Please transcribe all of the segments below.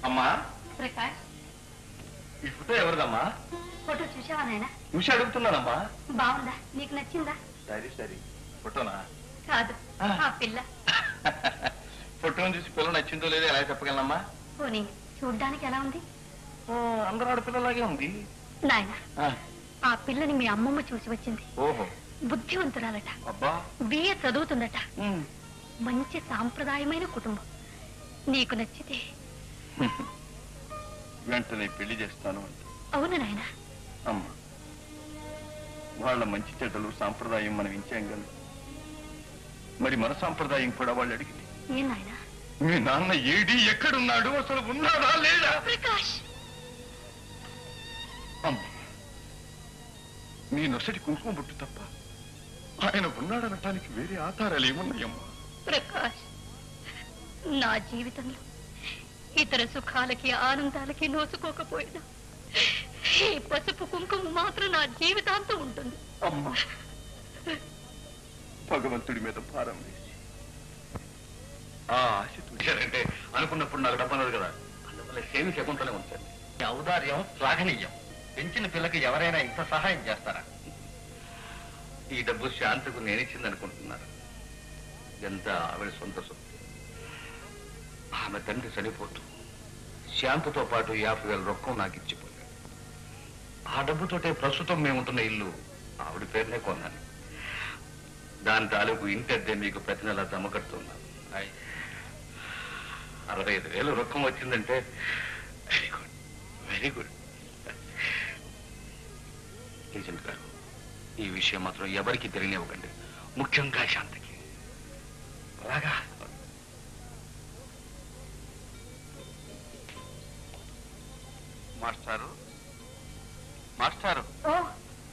అమ్మా ప్రకాష్, ఈ photo ఎవరిదమ్మా? Photo చూసావా నాయన? చూసి అడుగుతున్నానమ్మా. బాగుందా? నీకు నచ్చిందా? సరే సరే. ఫోటోనా? కాదు, ఆ పిల్ల. ఫోటోని చూసి పిల్ల నచ్చిందో లేదో ఎలా చెప్పగలనమ్మా? పోనీ చూడ్డానికి ఎలా ఉంది? అందరూ ఆడపిల్లలాగే ఉంది నాయన. ఆ పిల్లని మీ అమ్మమ్మ చూసి వచ్చింది. ఓహో. బుద్ధివంతురాలట. అబ్బా. బిఏ చదువుతుందట. మంచి సాంప్రదాయమైన కుటుంబం. నీకు నచ్చితే వెంటనే పెళ్లి చేస్తాను అంట. అవును నాయన. అమ్మా, వాళ్ళ మంచి చెడ్డలు సాంప్రదాయం మనం ఇచ్చాం కదా, మరి మన సాంప్రదాయం కూడా వాళ్ళు అడిగింది. ఏం నాయన? మీ నాన్న ఏడి, ఎక్కడున్నాడు, అసలు ఉన్నాడా లేడా? ప్రకాష్, అమ్మా, నీ నొసటి కుంకుమ బుట్టు తప్ప ఆయన ఉన్నాడనటానికి వేరే ఆధారాలు ఏమున్నాయమ్మా? ప్రకాష్, నా జీవితంలో ఇతర సుఖాలకి ఆనందాలకి నోచుకోకపోయినా ఈ పసుపు కుంకుమ మాత్రం నా జీవితాంతం ఉంటుంది. అమ్మా, భగవంతుడి మీద భారం వేసి ఆ ఆశ చూశారంటే అనుకున్నప్పుడు నాకు డబ్బన్నది కదా, అందువల్ల సేమి శకుంతలే ఉంచండి. ఔదార్యం శ్లాఘనీయం. పెంచిన పిల్లకి ఎవరైనా ఇంత సహాయం చేస్తారా? ఈ డబ్బు శాంతకు నేనిచ్చింది అనుకుంటున్నారు. ఎంత ఆవిడ సొంత సొత్తు. ఆమె తండ్రి చనిపోతూ శాంతతో పాటు 50,000 రొక్కం నాకు ఇచ్చిపోయాడు. ఆ డబ్బుతోటే ప్రస్తుతం మేముంటున్న ఇల్లు ఆవిడ పేరునే కొన్నాను. దాని తాలూకు ఇంటద్దే మీకు ప్రతి నెల జమ కడుతున్నాను. 65,000 రొక్కం వచ్చిందంటే very good, very good. Agent గారు, ఈ విషయం మాత్రం ఎవరికి తెలియనివ్వకండి, ముఖ్యంగా శాంతికి. అలాగా? మాస్టారు, మాస్టారు. ఓ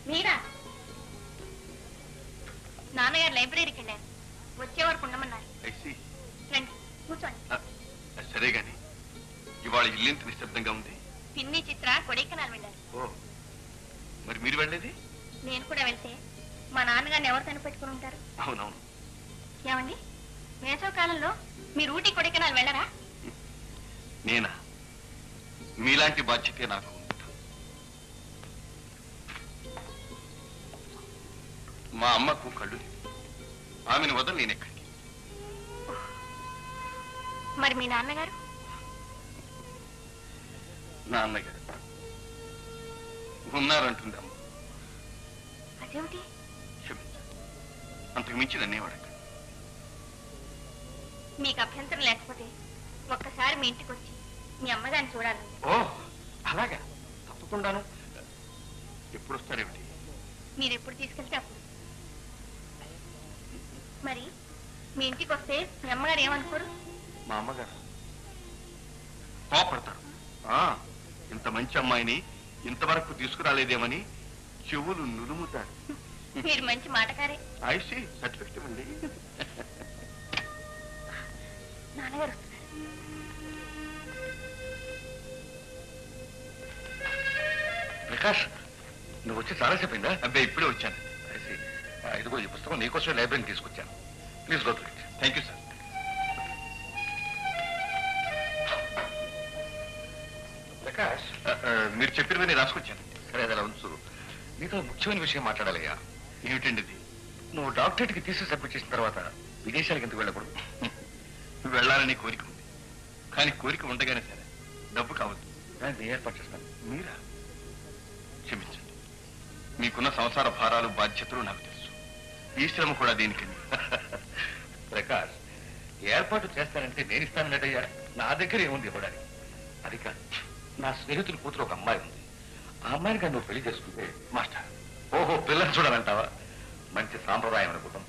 మీరా? నాన్నగారు లైబ్రరీకి వెళ్ళారు, వచ్చే వరకు ఉండమన్నారు. రండి కూర్చోండి. సరే గాని ఇవాళ ఇల్లింత నిశ్శబ్దంగా ఉంది. పిన్ని చిత్ర కొడైకెనాల్ వెళ్ళారు. ఓ, మరి మీరు వెళ్ళేది? నేను కూడా వెళ్తే మా నాన్నగారిని ఎవరు కనిపెట్టుకుని ఉంటారు? అవునవును. ఏమండి, వేసవ కాలంలో మీరు ఊటీ కొడైకెనాల్ వెళ్ళరా? నేనా? మీలాంటి బాధ్యతే నాకు ఉంది. మా అమ్మకు కళ్ళు లేవు. ఆమెను వదలు నేనెక్కడికి. మరి మీ నాన్నగారు? నాన్నగారు ఉన్నారంటుంది అమ్మ. అదేమిటి? క్షమించండి, అంతకు మించి నన్నేవాడక. మీకు అభ్యంతరం లేకపోతే ఒక్కసారి మీ ఇంటికి వచ్చి మీ అమ్మగారిని చూడాలండి. ఓ అలాగా, తప్పకుండాను. ఎప్పుడు వస్తారేమిటి? మీరు ఎప్పుడు తీసుకెళ్తే అప్పుడు. మరి మీ ఇంటికి వస్తే మీ అమ్మగారు ఏమనుకోరు? మా అమ్మగారు కోపడతారు. ఇంత మంచి అమ్మాయిని ఇంతవరకు తీసుకురాలేదేమని చెవులు నులుముతారు. మీరు మంచి మాటకారే. ఐసి సర్టిఫికెట్ ఇవ్వండి. నాన్నగారు ప్రకాష్, నువ్వు వచ్చి చాలాసేపు అయిందా? అబ్బాయి ఇప్పుడే వచ్చాను. ఇదిగో ఈ పుస్తకం నీకోసం లైబ్రరీని తీసుకొచ్చాను. Please go to it. Thank you sir. Prakash, మీరు చెప్పినవన్నీ రాసుకొచ్చాను. సరే, అది అలా ఉంచు. నీతో ముఖ్యమైన విషయం మాట్లాడాలయ్యా. ఏమిటండి ఇది? నువ్వు డాక్టరేట్కి తీసి సబ్మిట్ చేసిన తర్వాత విదేశాలకు ఎందుకు వెళ్ళకూడదు? వెళ్ళాలని కోరిక ఉంది, కానీ కోరిక ఉండగానే సరే డబ్బు కావద్దు. దాన్ని ఏర్పాటు చేస్తాను. మీరా? క్షమించండి, మీకున్న సంసార భారాలు బాధ్యతలు నాకు తెలుసు. ఈ శ్రమ కూడా దేనికని. ప్రకాష్, ఏర్పాటు చేస్తానంటే నేను ఇస్తానన్నట్టయ్యా. నా దగ్గర ఏముంది ఇవ్వడానికి? అది కాదు, నా స్నేహితుల కూతురు ఒక అమ్మాయి ఉంది. ఆ అమ్మాయిని కానీ నువ్వు పెళ్లి చేసుకుంటే. మాస్టర్, ఓహో, పిల్లలు చూడాలంటావా? మంచి సాంప్రదాయం అనుకుంటాం,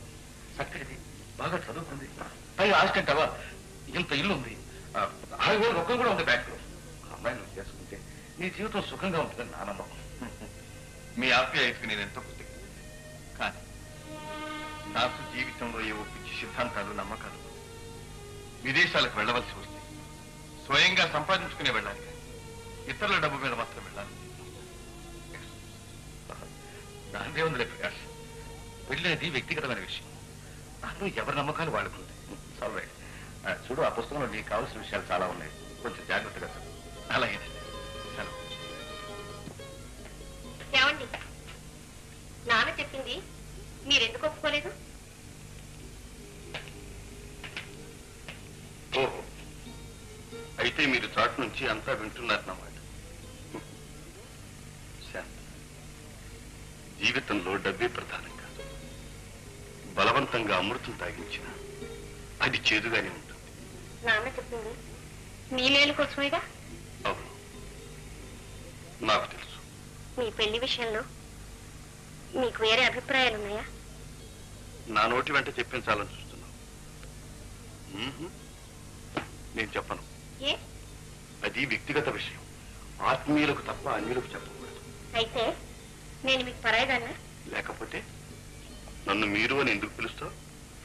చక్కటిది, బాగా చదువుకుంది, పై ఆస్తి అంటావా? ఇంత ఇల్లు ఉంది, 6,000 రొక్కం కూడా ఉంది బ్యాంకులో. ఆ అమ్మాయిని నువ్వు చేసుకుంటే నీ జీవితం సుఖంగా ఉంటుందని నా నమ్మకం. మీ ఆప్యాయతకి నేను ఎంతో కృతజ్ఞత. కానీ నాకు జీవితంలో ఏవో పిచ్చి సిద్ధాంతాలు, నమ్మకాలు. విదేశాలకు వెళ్ళవలసి వస్తే స్వయంగా సంపాదించుకునే వెళ్ళాలి, కానీ ఇతరుల డబ్బు మీద మాత్రం వెళ్ళాలి. దానిదే ఉందిలే ప్రకాష్, వెళ్ళేది వ్యక్తిగతమైన విషయం. దాంట్లో ఎవరి నమ్మకాలు వాడుకుంటాయి. చూడు, ఆ పుస్తకంలో నీకు కావాల్సిన విషయాలు చాలా ఉన్నాయి. కొంచెం జాగ్రత్తగా చదువు. అలాగేనండి. సెలవు. ఏమండి, నాన్న చెప్పింది మీరెందుకు ఒప్పుకోలేదు? ఓహో, అయితే మీరు చాటు నుంచి అంతా వింటున్నారన్నమాట. శాంతి, జీవితంలో డబ్బే ప్రధానం కాదు. బలవంతంగా అమృతం తాగించిన అది చేదుగానే ఉంటుంది. నాన్న చెప్పింది మీ మేలు కోసమేగా? అవును, నాకు తెలుసు. మీ పెళ్లి విషయంలో మీకు వేరే అభిప్రాయాలున్నాయా? నా నోటి వెంట చెప్పించాలని చూస్తున్నావు. నేను చెప్పను. ఏ? అది వ్యక్తిగత విషయం. ఆత్మీయులకు తప్ప అన్యులకు చెప్పకూడదు. అయితే నేను మీకు పరాయిదాన్నా? లేకపోతే నన్ను మీరు అని ఎందుకు పిలుస్తావు?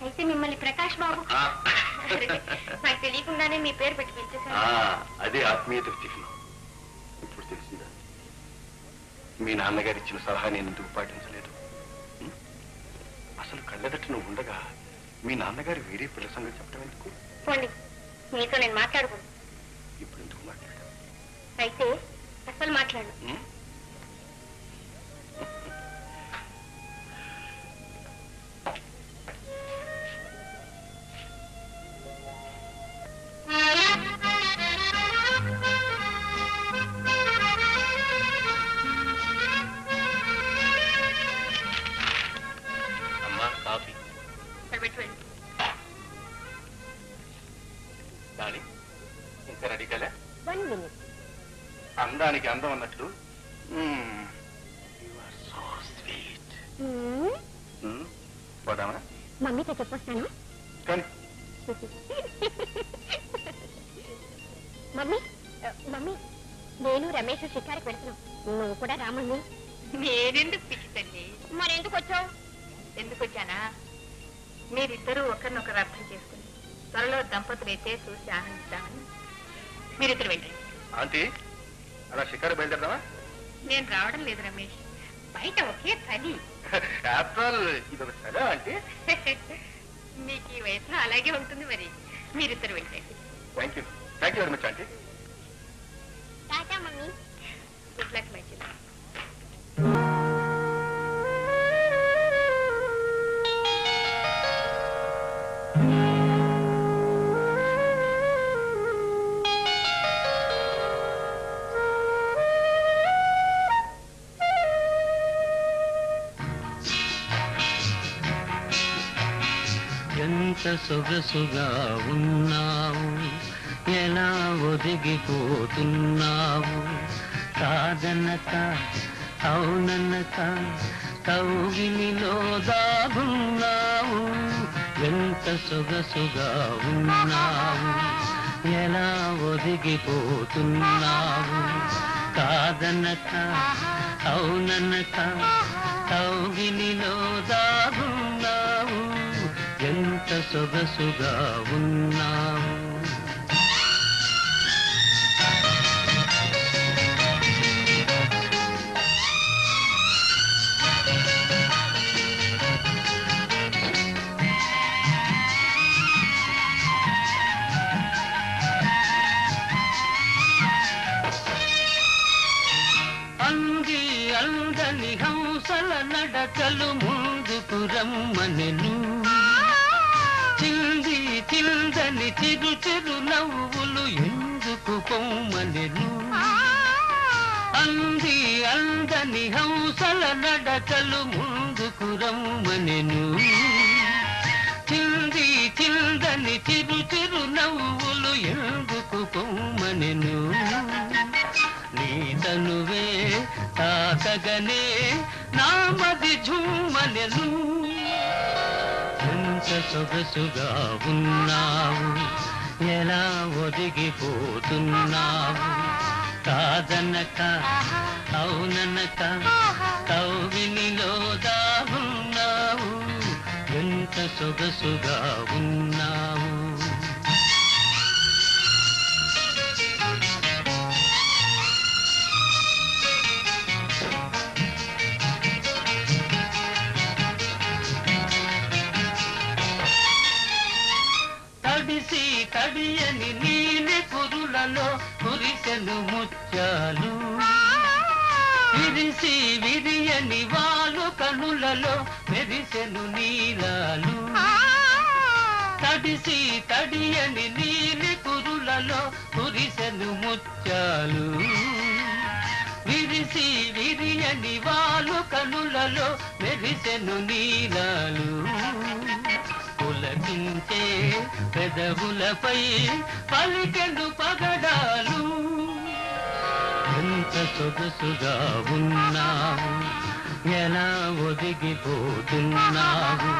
అయితే మిమ్మల్ని ప్రకాష్ బాబు. నాకు తెలియకుండానే మీ పేరు పెట్టి పిలిచేశాను. అదే ఆత్మీయతకు చిహ్నం. ఇప్పుడు తెలిసిందా మీ నాన్నగారు ఇచ్చిన సలహా నేను ఎందుకు పాటించలేదు? అసలు కళ్ళెదట నువ్వు ఉండగా మీ నాన్నగారు వేరే పిల్ల సంగతి చెప్పడం ఎందుకు? పోండి, మీతో నేను మాట్లాడుకోను. ఇప్పుడు ఎందుకు మాట్లాడా? అయితే అసలు మాట్లాడు. అమ్మా, కాఫీ. పెట్టండి. దాని ఇంకా రెడీ కలే? 1 minute. అందానికి అందం అన్నట్లు పోదామా? మమ్మీతో చెప్పొస్తాను. కానీ మమ్మీ మమ్మీ, నేను రమేష్ షికారికి పెడుతున్నాం. నువ్వు కూడా రామమ్మీ. నేనెందుకు పిచ్చితండి? మరెందుకు వచ్చావు? ఎందుకు వచ్చానా? మీరిద్దరూ ఒకరినొకరు అర్థం చేసుకుని త్వరలో దంపతులైతే చూసి ఆనందిద్దామని. మీరిద్దరు వెళ్ళండి. ఆంటీ, అలా షికారు బయలుదేరదామా? నేను రావడం లేదు రమేష్, బయట ఒకే చలి. ఆఫ్టర్ ఇదొక సరే ఆంటీ. మీకు ఈ వయసులో అలాగే ఉంటుంది మరి. మీరిద్దరు వెళ్ళండి. Thank you very much aunty. Tata mummy. Good luck my చిన్న. ఎంత సొగసుగా ఉన్నావు, ఎలా ఒదిగిపోతున్నావు, కాదనక అవుననక కౌగిలిలో దాగున్నావు. ఎంత సొగసుగా ఉన్నావు, ఎలా ఒదిగిపోతున్నావు, కాదనక అవుననక కౌగిలిలో దాగున్నావు. ఎంత సొగసుగా ఉన్నావు. అంది అందని హంసల నడకలు ముందుకు రమ్మనెను, చింది చిందని చిరు చిరు నవ్వులు ఎందుకు పొమ్మనెను. అంది అందని హంసల నడకలు ముందుకు రమ్మనెను, చింది చిందని చిరు చిరు నవ్వులు ఎందుకు పొమ్మనెను. నీ తనువే తాకగనే నామది ఝుమ్మనెను. ఎంత సొగసుగా ఉన్నావు, ఎలా ఒదిగిపోతున్నావు, కాదనక అవుననక కౌగిలిలో దాగున్నావు. ఎంత సొగసుగా ఉన్నావు. తడియని నీలి కురులలో కురిసెను ముత్యాలు విరిసి విరియని వాలు కనులలో మెరిసెను నీలాలు తడిసి తడియని నీలి కురులలో కురిసెను ముత్యాలు విరిసి విరియని వాలు కనులలో మెరిసెను నీలాలు పులకించే పెదవులపై పలికెను పగడాలు ఎంత సొగసుగా ఉన్నావు ఎలా ఒదిగిపోతున్నావు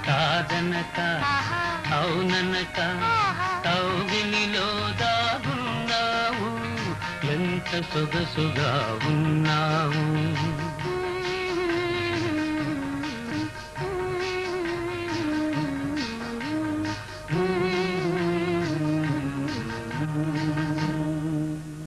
కాదనక అవుననక కౌగిలిలో దాగున్నావు ఎంత సొగసుగా ఉన్నావు